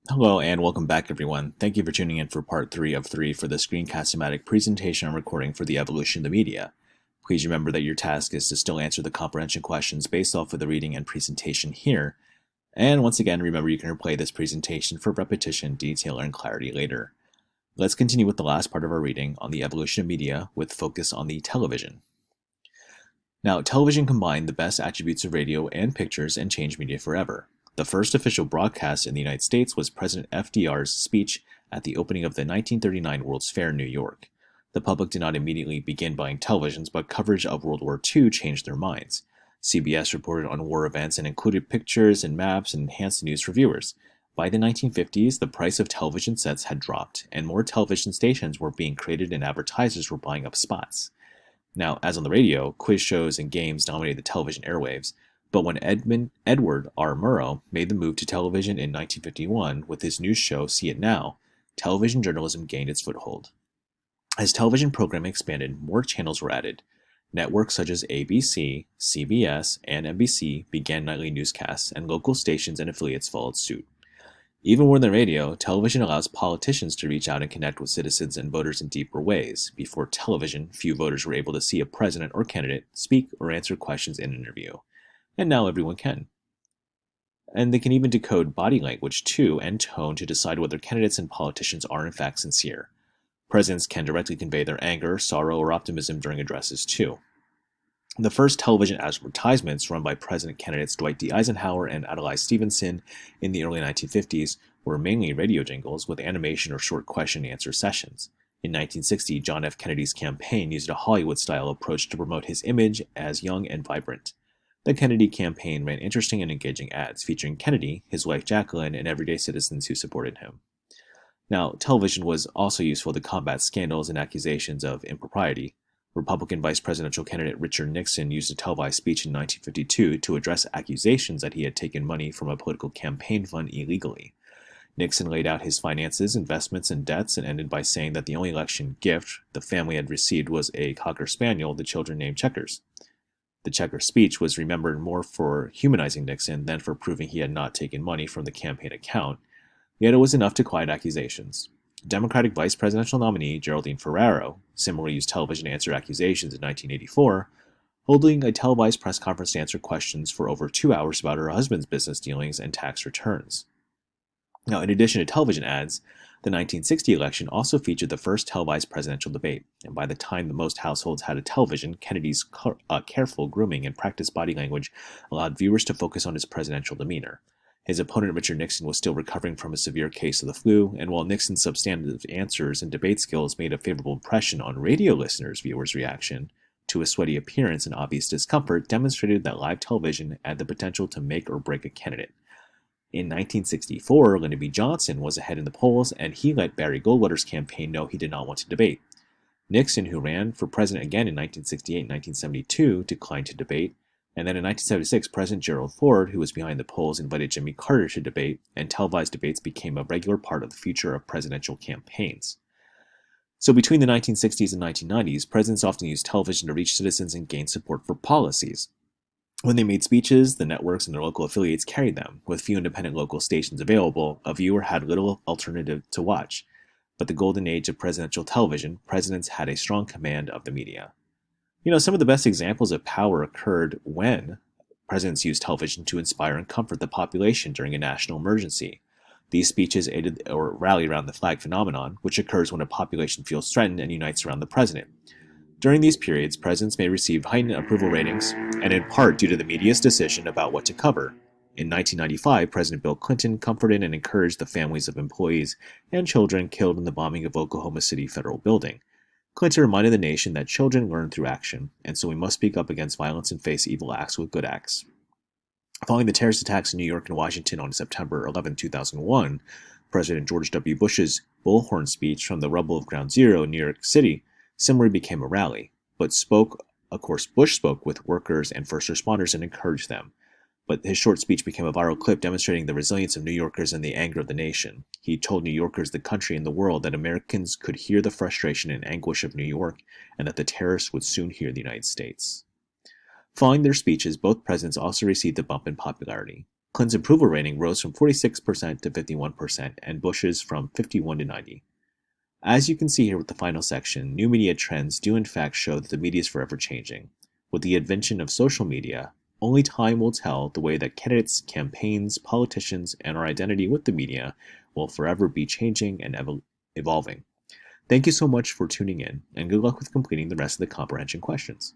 Hello and welcome back, everyone. Thank you for tuning in for part 3 of 3 for the screencast-o-matic presentation and recording for the evolution of the media. Please remember that your task is to still answer the comprehension questions based off of the reading and presentation here. And once again, remember you can replay this presentation for repetition, detail, and clarity later. Let's continue with the last part of our reading on the evolution of media with focus on the television. Now, television combined the best attributes of radio and pictures and changed media forever. The first official broadcast in the United States was President FDR's speech at the opening of the 1939 World's Fair in New York. The public did not immediately begin buying televisions, but coverage of World War II changed their minds. CBS reported on war events and included pictures and maps and enhanced the news for viewers. By the 1950s, the price of television sets had dropped, and more television stations were being created and advertisers were buying up spots. Now, as on the radio, quiz shows and games dominated the television airwaves. But when Edward R. Murrow made the move to television in 1951 with his news show See It Now, television journalism gained its foothold. As television programming expanded, more channels were added. Networks such as ABC, CBS, and NBC began nightly newscasts, and local stations and affiliates followed suit. Even more than radio, television allows politicians to reach out and connect with citizens and voters in deeper ways. Before television, few voters were able to see a president or candidate speak or answer questions in an interview. And now everyone can. And they can even decode body language too and tone to decide whether candidates and politicians are in fact sincere. Presidents can directly convey their anger, sorrow, or optimism during addresses too. The first television advertisements run by president candidates Dwight D. Eisenhower and Adlai Stevenson in the early 1950s were mainly radio jingles with animation or short question-and-answer sessions. In 1960, John F. Kennedy's campaign used a Hollywood-style approach to promote his image as young and vibrant. The Kennedy campaign ran interesting and engaging ads featuring Kennedy, his wife Jacqueline, and everyday citizens who supported him. Now, television was also useful to combat scandals and accusations of impropriety. Republican vice presidential candidate Richard Nixon used a televised speech in 1952 to address accusations that he had taken money from a political campaign fund illegally. Nixon laid out his finances, investments, and debts and ended by saying that the only election gift the family had received was a Cocker Spaniel the children named Checkers. The Checker speech was remembered more for humanizing Nixon than for proving he had not taken money from the campaign account, yet it was enough to quiet accusations. Democratic vice presidential nominee Geraldine Ferraro similarly used television to answer accusations in 1984, holding a televised press conference to answer questions for over 2 hours about her husband's business dealings and tax returns. Now, in addition to television ads, the 1960 election also featured the first televised presidential debate, and by the time that most households had a television, Kennedy's careful grooming and practiced body language allowed viewers to focus on his presidential demeanor. His opponent, Richard Nixon, was still recovering from a severe case of the flu, and while Nixon's substantive answers and debate skills made a favorable impression on radio listeners, viewers' reaction to his sweaty appearance and obvious discomfort demonstrated that live television had the potential to make or break a candidate. In 1964, Lyndon B. Johnson was ahead in the polls, and he let Barry Goldwater's campaign know he did not want to debate. Nixon, who ran for president again in 1968 and 1972, declined to debate, and then in 1976, President Gerald Ford, who was behind the polls, invited Jimmy Carter to debate, and televised debates became a regular part of the future of presidential campaigns. So between the 1960s and 1990s, presidents often used television to reach citizens and gain support for policies. When they made speeches, the networks and their local affiliates carried them. With few independent local stations available, a viewer had little alternative to watch. But the golden age of presidential television, presidents had a strong command of the media. Some of the best examples of power occurred when presidents used television to inspire and comfort the population during a national emergency. These speeches aided or rallied around the flag phenomenon, which occurs when a population feels threatened and unites around the president. During these periods, presidents may receive heightened approval ratings, and in part due to the media's decision about what to cover. In 1995, President Bill Clinton comforted and encouraged the families of employees and children killed in the bombing of Oklahoma City Federal Building. Clinton reminded the nation that children learn through action, and so we must speak up against violence and face evil acts with good acts. Following the terrorist attacks in New York and Washington on September 11, 2001, President George W. Bush's bullhorn speech from the rubble of Ground Zero in New York City similarly became a rally, but Bush spoke with workers and first responders and encouraged them. But his short speech became a viral clip demonstrating the resilience of New Yorkers and the anger of the nation. He told New Yorkers, the country, and the world that Americans could hear the frustration and anguish of New York and that the terrorists would soon hear the United States. Following their speeches, both presidents also received a bump in popularity. Clinton's approval rating rose from 46% to 51%, and Bush's from 51 to 90. As you can see here with the final section, new media trends do in fact show that the media is forever changing. With the invention of social media, only time will tell the way that candidates, campaigns, politicians, and our identity with the media will forever be changing and evolving. Thank you so much for tuning in, and good luck with completing the rest of the comprehension questions.